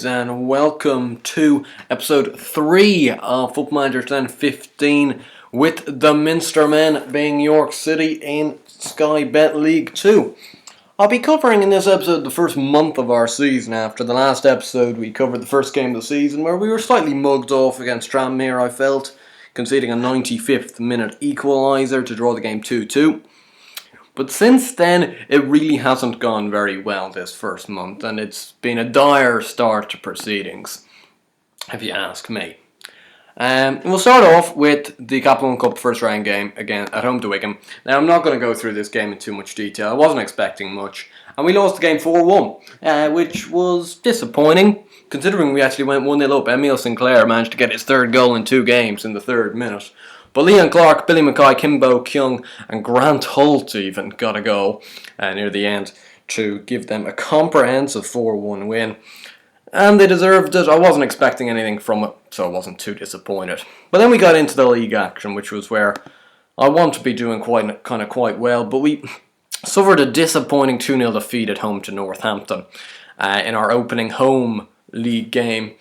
And welcome to episode 3 of Football Manager 2015 with the Minstermen being York City in Sky Bet League 2. I'll be covering in this episode the first month of our season. After the last episode we covered the first game of the season where we were slightly mugged off against Tranmere, I felt, conceding a 95th minute equaliser to draw the game 2-2. But since then, it really hasn't gone very well this first month, and it's been a dire start to proceedings, if you ask me. We'll start off with the Capital One Cup first round game, again at home to Wycombe. Now, I'm not going to go through this game in too much detail. I wasn't expecting much, and we lost the game 4-1, which was disappointing, considering we actually went 1-0 up. Emile Sinclair managed to get his third goal in 2 games in the 3rd minute. But Leon Clark, Billy Mackay, Kimbo Kyung and Grant Holt even got a goal near the end to give them a comprehensive 4-1 win. And they deserved it. I wasn't expecting anything from it, so I wasn't too disappointed. But then we got into the league action, which was where I want to be doing quite well. But we suffered a disappointing 2-0 defeat at home to Northampton in our opening home league game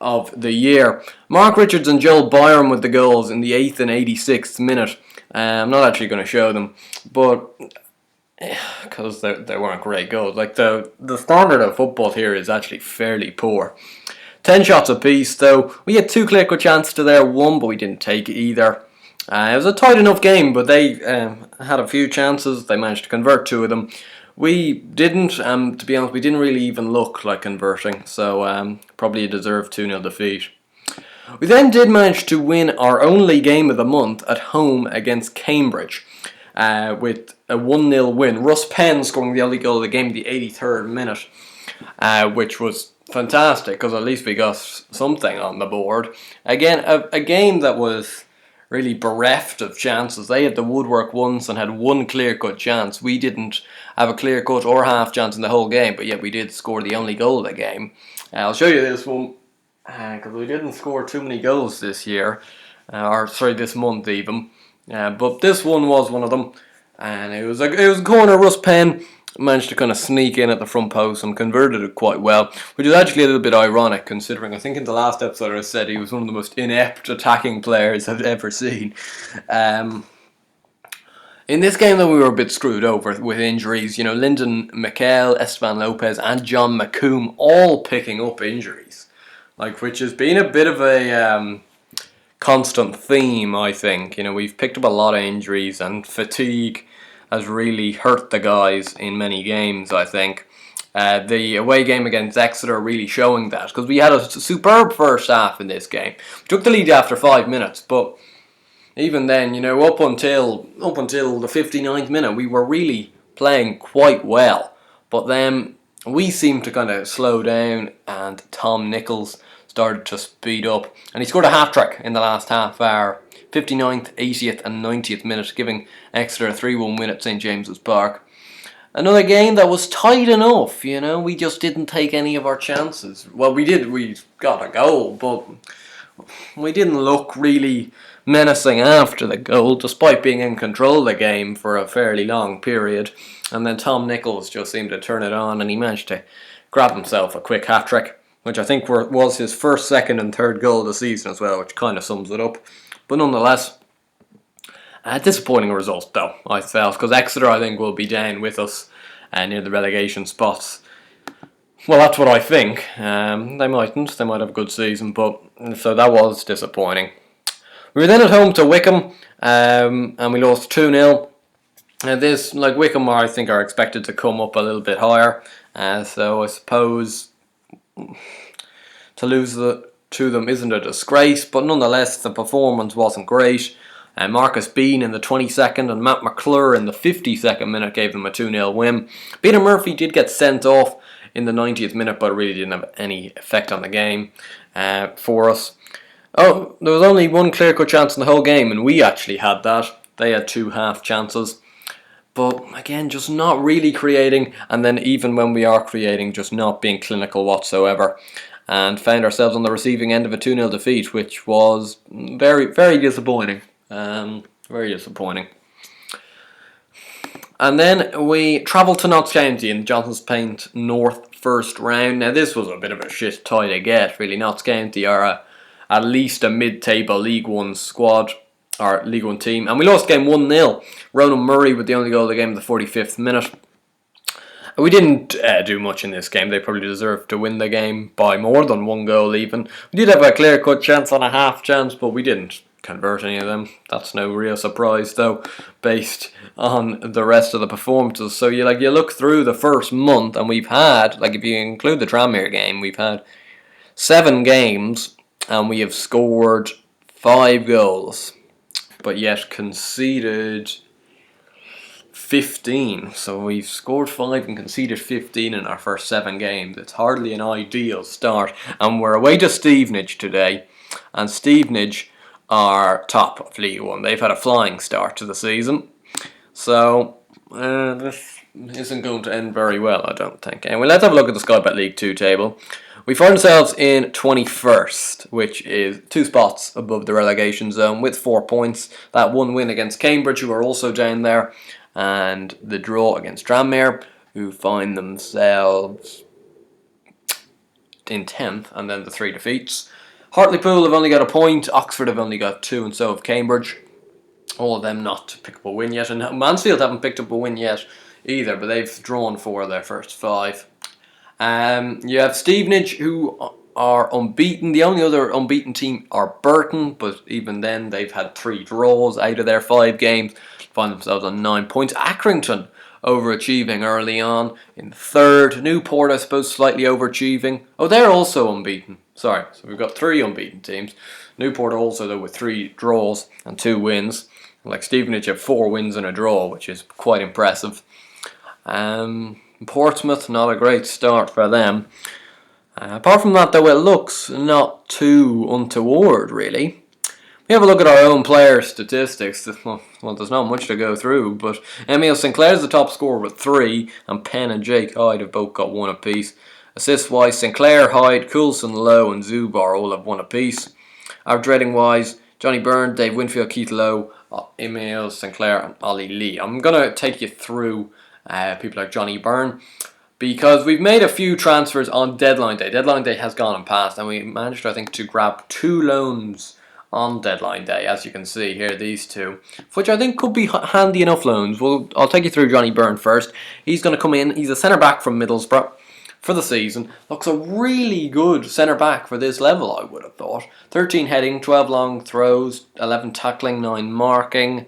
of the year. Mark Richards and Joel Byram with the goals in the 8th and 86th minute. I'm not actually going to show them, but because they weren't great goals. Like the standard of football here is actually fairly poor. 10 shots apiece, though. We had 2 clear-cut chances to their 1, but we didn't take either. It was a tight enough game, but they had a few chances. They managed to convert 2 of them. We didn't, to be honest, we didn't really even look like converting, so probably a deserved 2-0 defeat. We then did manage to win our only game of the month at home against Cambridge with a 1-0 win. Russ Penn scoring the only goal of the game in the 83rd minute, which was fantastic because at least we got something on the board. Again, a game that was really bereft of chances. They had the woodwork once and had 1 clear-cut chance. We didn't have a clear-cut or half chance in the whole game, but yet we did score the only goal of the game. I'll show you this one, because we didn't score too many goals this year, this month even. But this one was one of them, and it was a corner. Russ Penn managed to kind of sneak in at the front post and converted it quite well, which is actually a little bit ironic considering I think in the last episode I said he was one of the most inept attacking players I've ever seen. In this game, though, we were a bit screwed over with injuries. You know, Lyndon McKell, Esteban Lopez and John McComb all picking up injuries, which has been a bit of a constant theme, I think. You know, we've picked up a lot of injuries and fatigue has really hurt the guys in many games, I think. The away game against Exeter really showing that, because we had a superb first half in this game. We took the lead after 5 minutes, but even then, you know, up until the 59th minute, we were really playing quite well. But then we seemed to kind of slow down, and Tom Nichols started to speed up, and he scored a hat-trick in the last half hour. 59th, 80th and 90th minute, giving Exeter a 3-1 win at St James's Park. Another game that was tight enough, you know, we just didn't take any of our chances. Well, we got a goal, but we didn't look really menacing after the goal, despite being in control of the game for a fairly long period. And then Tom Nichols just seemed to turn it on, and he managed to grab himself a quick hat-trick, which I think was his first, second and third goal of the season as well, which kind of sums it up. But nonetheless, a disappointing result, though, I felt, because Exeter, I think, will be down with us near the relegation spots. Well, that's what I think. They mightn't. They might have a good season, but so that was disappointing. We were then at home to Wycombe, and we lost 2-0. And this, like Wycombe, I think, are expected to come up a little bit higher. So I suppose to lose to them isn't a disgrace, but nonetheless the performance wasn't great. Marcus Bean in the 22nd and Matt McClure in the 52nd minute gave them a 2-0 win. Peter Murphy did get sent off in the 90th minute, but it really didn't have any effect on the game for us. Oh, there was only 1 clear-cut chance in the whole game, and we actually had that. They had 2 half chances. But again, just not really creating, and then even when we are creating, just not being clinical whatsoever. And found ourselves on the receiving end of a 2-0 defeat, which was very, very disappointing. Very disappointing. And then we travelled to Notts County in Johnson's Paint North first round. Now this was a bit of a shit tie to get, really. Notts County are at least a mid-table League One squad, or League One team, and we lost the game 1-0. Ronan Murray with the only goal of the game in the 45th minute. We didn't do much in this game. They probably deserved to win the game by more than one goal even. We did have a clear-cut chance and a half chance, but we didn't convert any of them. That's no real surprise though, based on the rest of the performances. So you look through the first month, and we've had, if you include the Tranmere game, we've had 7 games and we have scored 5 goals, but yet conceded 15. So we've scored 5 and conceded 15 in our first 7 games. It's hardly an ideal start, and we're away to Stevenage today, and Stevenage are top of League One. They've had a flying start to the season, so this isn't going to end very well, I don't think. Anyway, let's have a look at the Sky Bet League 2 table. We find ourselves in 21st, which is 2 spots above the relegation zone with 4 points. That 1 win against Cambridge, who are also down there, and the draw against Tranmere, who find themselves in 10th, and then the 3 defeats. Hartlepool have only got a point, Oxford have only got 2, and so have Cambridge. All of them not to pick up a win yet, and Mansfield haven't picked up a win yet either, but they've drawn 4 of their first 5. You have Stevenage, who are unbeaten. The only other unbeaten team are Burton, but even then they've had 3 draws out of their 5 games, find themselves on 9 points. Accrington overachieving early on in 3rd. Newport, I suppose, slightly overachieving. Oh, they're also unbeaten. Sorry, so we've got 3 unbeaten teams. Newport also, though, with 3 draws and 2 wins. Stevenage have 4 wins and a draw, which is quite impressive. Portsmouth, not a great start for them. Apart from that, though, it looks not too untoward, really. We have a look at our own player statistics. Well, there's not much to go through, but Emile Sinclair's the top scorer with 3, and Penn and Jake Hyde have both got 1 apiece. Assist-wise, Sinclair, Hyde, Coulson, Lowe, and Zubar all have 1 apiece. Average rating-wise, Johnny Byrne, Dave Winfield, Keith Lowe, Emile Sinclair, and Ollie Lee. I'm going to take you through people like Johnny Byrne, because we've made a few transfers on deadline day. Deadline day has gone and passed, and we managed, I think, to grab 2 loans on deadline day, as you can see here, these 2, which I think could be handy enough loans. I'll take you through Johnny Byrne first. He's going to come in. He's a centre-back from Middlesbrough for the season. Looks a really good centre-back for this level, I would have thought. 13 heading, 12 long throws, 11 tackling, 9 marking.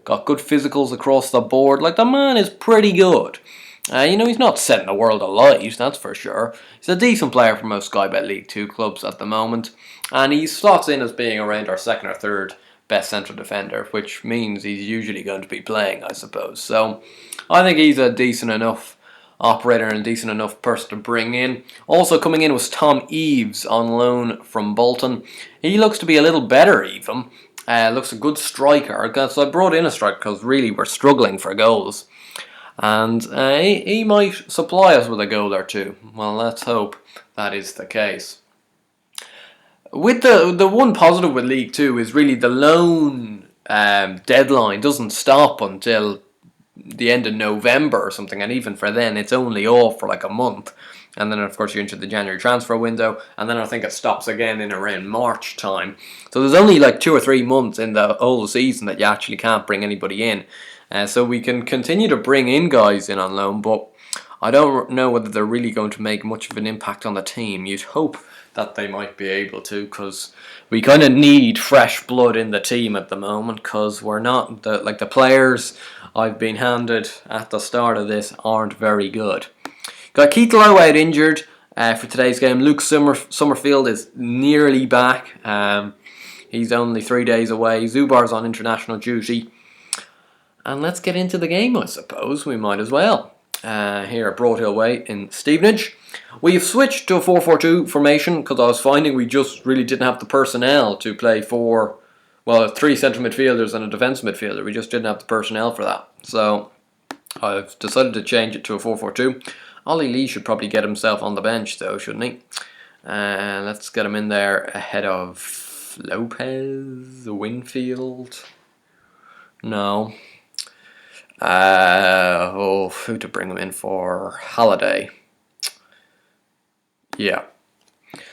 Got good physicals across the board. The man is pretty good. He's not setting the world alight, that's for sure. He's a decent player for most Sky Bet League 2 clubs at the moment. And he slots in as being around our 2nd or 3rd best central defender, which means he's usually going to be playing, I suppose. So I think he's a decent enough operator and a decent enough person to bring in. Also coming in was Tom Eaves on loan from Bolton. He looks to be a little better even. Looks a good striker. So I brought in a striker because really we're struggling for goals. And he might supply us with a goal or 2. Well, let's hope that is the case. With the one positive with League 2 is really the loan deadline doesn't stop until the end of November or something, and even for then it's only off for a month. And then, of course, you're into the January transfer window, and then I think it stops again in around March time. So there's only 2 or 3 months in the whole season that you actually can't bring anybody in. So we can continue to bring in guys in on loan, but I don't know whether they're really going to make much of an impact on the team. You'd hope that they might be able to, because we kind of need fresh blood in the team at the moment, because we're not, the players I've been handed at the start of this aren't very good. Got Keith Lowe out injured for today's game. Luke Summerfield is nearly back. He's only 3 days away. Zubar's on international duty. And let's get into the game, I suppose. We might as well. Here at Broadhill Way in Stevenage. We've switched to a 4-4-2 formation because I was finding we just really didn't have the personnel to play 3 central midfielders and a defence midfielder. We just didn't have the personnel for that. So I've decided to change it to a 4-4-2. Ollie Lee should probably get himself on the bench though, shouldn't he? Let's get him in there ahead of Lopez, Winfield. No. Who to bring him in for? Halliday. Yeah.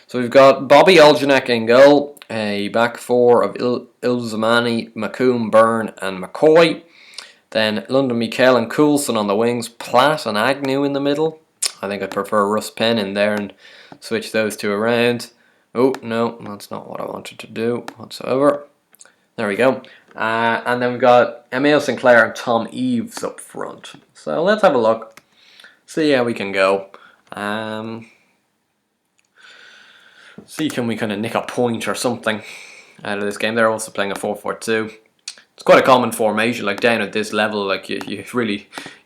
So we've got Bobby Oljanek in goal, a back four of Ilzamani, McComb, Byrne and McCoy. Then London Mikel and Coulson on the wings, Platt and Agnew in the middle. I think I'd prefer Russ Penn in there and switch those two around. Oh, no, that's not what I wanted to do whatsoever. There we go. And then we've got Emile Sinclair and Tom Eaves up front. So let's have a look. See how we can go. See can we kind of nick a point or something out of this game. They're also playing a 4-4-2. It's quite a common formation, like down at this level, like you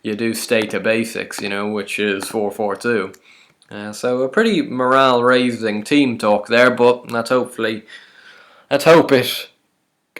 do stay to basics, you know, which is 4-4-2. So a pretty morale-raising team talk there, but let's hope it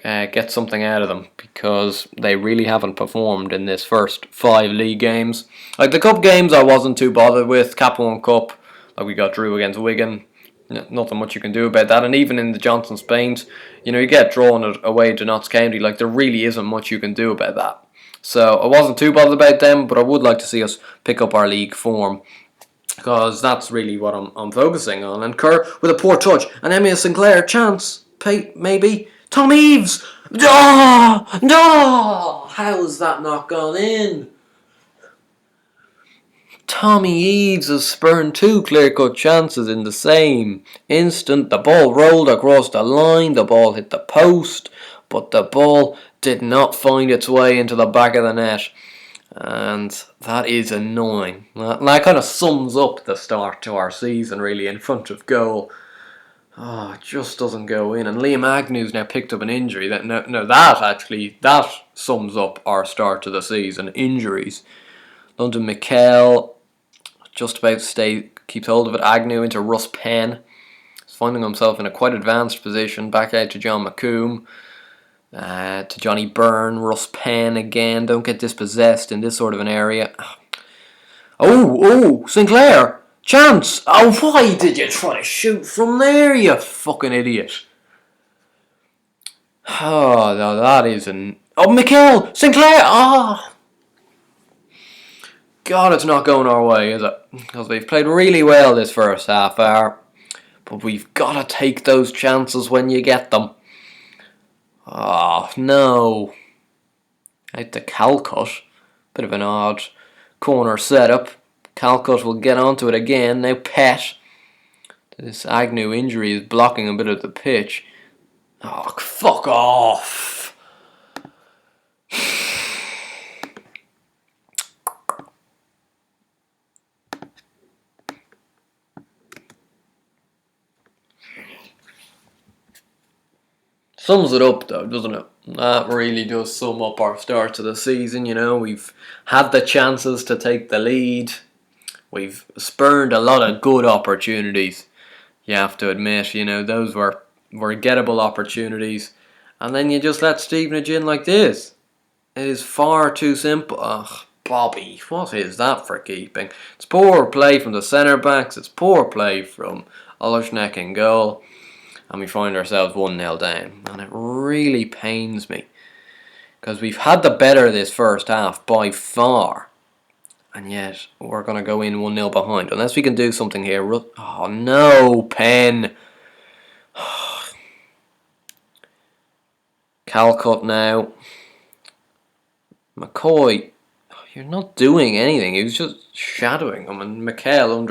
gets something out of them, because they really haven't performed in this first 5 league games. Like the cup games, I wasn't too bothered with. Cap 1 Cup, like we got drew against Wigan. Nothing much you can do about that, and even in the Johnson Spains, you know, you get drawn away to Notts County, like there really isn't much you can do about that. So I wasn't too bothered about them, but I would like to see us pick up our league form, because that's really what I'm focusing on. And Kerr with a poor touch, and Emile Sinclair, chance, maybe. Tom Eaves! Oh, no! How's that not gone in? Tommy Eaves has spurned 2 clear-cut chances in the same instant. The ball rolled across the line, the ball hit the post, but the ball did not find its way into the back of the net. And that is annoying. That kind of sums up the start to our season, really, in front of goal. Oh, it just doesn't go in. And Liam Agnew's now picked up an injury. That sums up our start to the season. Injuries. London Mikel just about keeps hold of it. Agnew into Russ Penn. He's finding himself in a quite advanced position. Back out to John McComb. To Johnny Byrne. Russ Penn again. Don't get dispossessed in this sort of an area. Oh, Sinclair! Chance! Oh, why did you try to shoot from there, you fucking idiot? Oh, no, that isn't... Oh, Mikel! Sinclair! Oh! God, it's not going our way, is it? Because we've played really well this first half hour. But we've got to take those chances when you get them. Oh, no. Out to Calcutt. Bit of an odd corner setup. Calcutt will get onto it again. Now Pett. This Agnew injury is blocking a bit of the pitch. Oh, fuck off. Sums it up though, doesn't it? That really does sum up our start to the season, you know. We've had the chances to take the lead. We've spurned a lot of good opportunities. You have to admit, you know, those were gettable opportunities. And then you just let Stevenage in like this. It is far too simple. Ugh, Bobby, what is that for keeping? It's poor play from the centre backs. It's poor play from Oljanek in goal. And we find ourselves 1-0 down. And it really pains me, because we've had the better this first half by far. And yet we're going to go in 1-0 behind. Unless we can do something here. Oh no, Penn. Calcutt now. McCoy. You're not doing anything. He was just shadowing him. And Mikel's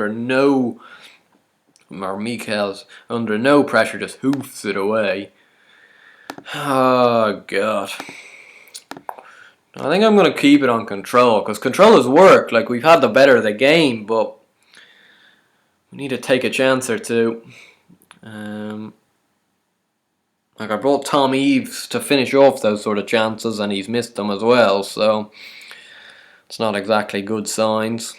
under no pressure, just hoofs it away. Oh, God. I think I'm going to keep it on control, because control has worked. Like, we've had the better of the game, but we need to take a chance or two. Like, I brought Tom Eaves to finish off those sort of chances, and he's missed them as well, so it's not exactly good signs.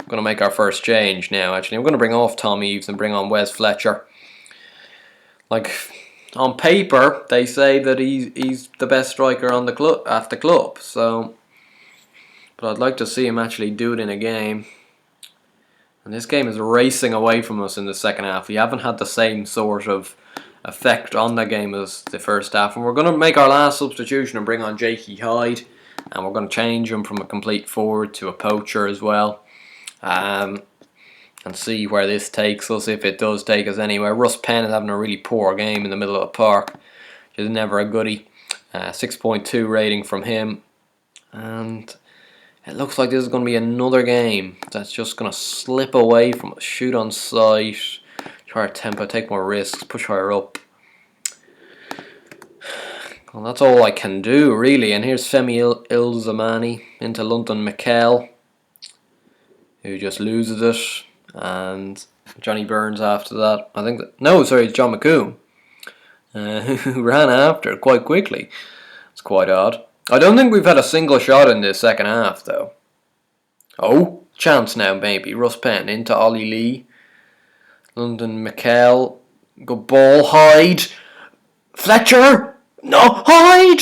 I'm going to make our first change now, actually. I'm going to bring off Tom Eaves and bring on Wes Fletcher. Like, on paper, they say that he's the best striker on the club at the club. So, but I'd like to see him actually do it in a game. And this game is racing away from us in the second half. We haven't had the same sort of effect on the game as the first half. And we're going to make our last substitution and bring on Jakey Hyde. And we're going to change him from a complete forward to a poacher as well. and see where this takes us, if it does take us anywhere. Russ Penn is having a really poor game in the middle of the park, which is never a goodie. 6.2 rating from him, and it looks like this is going to be another game that's just going to slip away from us. Shoot on sight, try our tempo, take more risks, push higher up. Well, that's all I can do, really. And here's Femi Ilzamani into London Mikel, who just loses it. And Johnny Burns after that. I think that, no, sorry, it's John McCoon, who ran after it quite quickly. It's quite odd. I don't think we've had a single shot in this second half, though. Oh, chance now, maybe. Russ Penn into Ollie Lee. London Mikel. Good ball. Hyde. Fletcher. No, Hyde.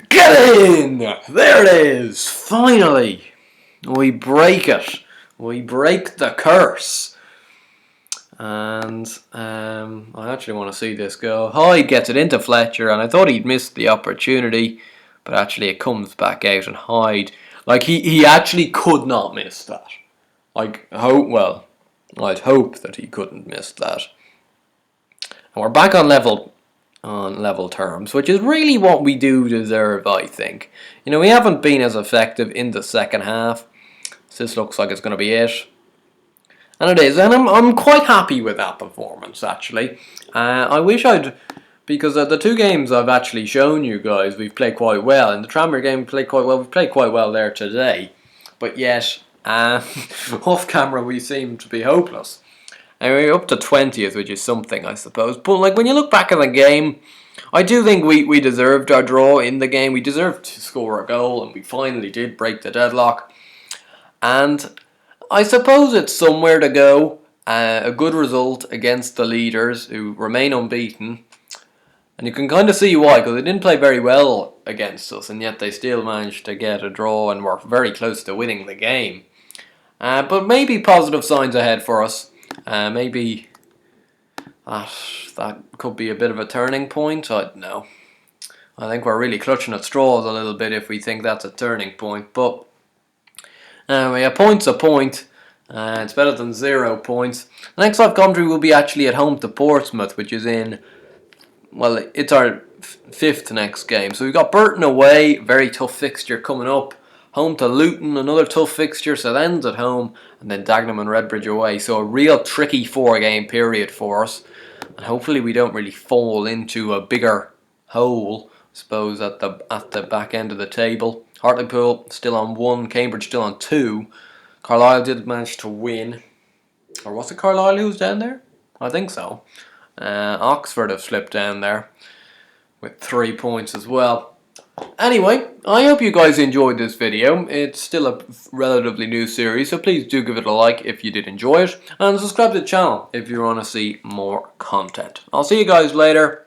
Get in. There it is. Finally. We break it. We break the curse. And I actually want to see this go. Hyde gets it into Fletcher, and I thought he'd missed the opportunity, but actually it comes back out, and Hyde, like, he actually could not miss that. Like, I'd hope that he couldn't miss that. And we're back on level terms, which is really what we do deserve, I think. You know, we haven't been as effective in the second half, so this looks like it's going to be it. And it is, and I'm quite happy with that performance, actually. I wish because the two games I've actually shown you guys, we've played quite well. In the Tranmere game, we played quite well. We've played quite well there today. But yet, off camera, we seem to be hopeless. Anyway, up to 20th, which is something, I suppose. But like, when you look back at the game, I do think we deserved our draw in the game. We deserved to score a goal, and we finally did break the deadlock. And I suppose it's somewhere to go. A good result against the leaders, who remain unbeaten. And you can kind of see why, because they didn't play very well against us, and yet they still managed to get a draw and were very close to winning the game. But maybe positive signs ahead for us. Maybe that could be a bit of a turning point. I don't know. I think we're really clutching at straws a little bit if we think that's a turning point. But anyway, a point's a point. It's better than 0 points. The next live commentary will be actually at home to Portsmouth, which is in, well, it's our 5th next game. So we've got Burton away, very tough fixture coming up. Home to Luton, another tough fixture. Southend's at home, and then Dagenham and Redbridge away. So a real tricky 4-game period for us. And hopefully we don't really fall into a bigger hole, I suppose, at the back end of the table. Hartlepool still on 1, Cambridge still on 2. Carlisle did manage to win. Or was it Carlisle who was down there? I think so. Oxford have slipped down there with 3 points as well. Anyway, I hope you guys enjoyed this video. It's still a relatively new series, so please do give it a like if you did enjoy it. And subscribe to the channel if you want to see more content. I'll see you guys later.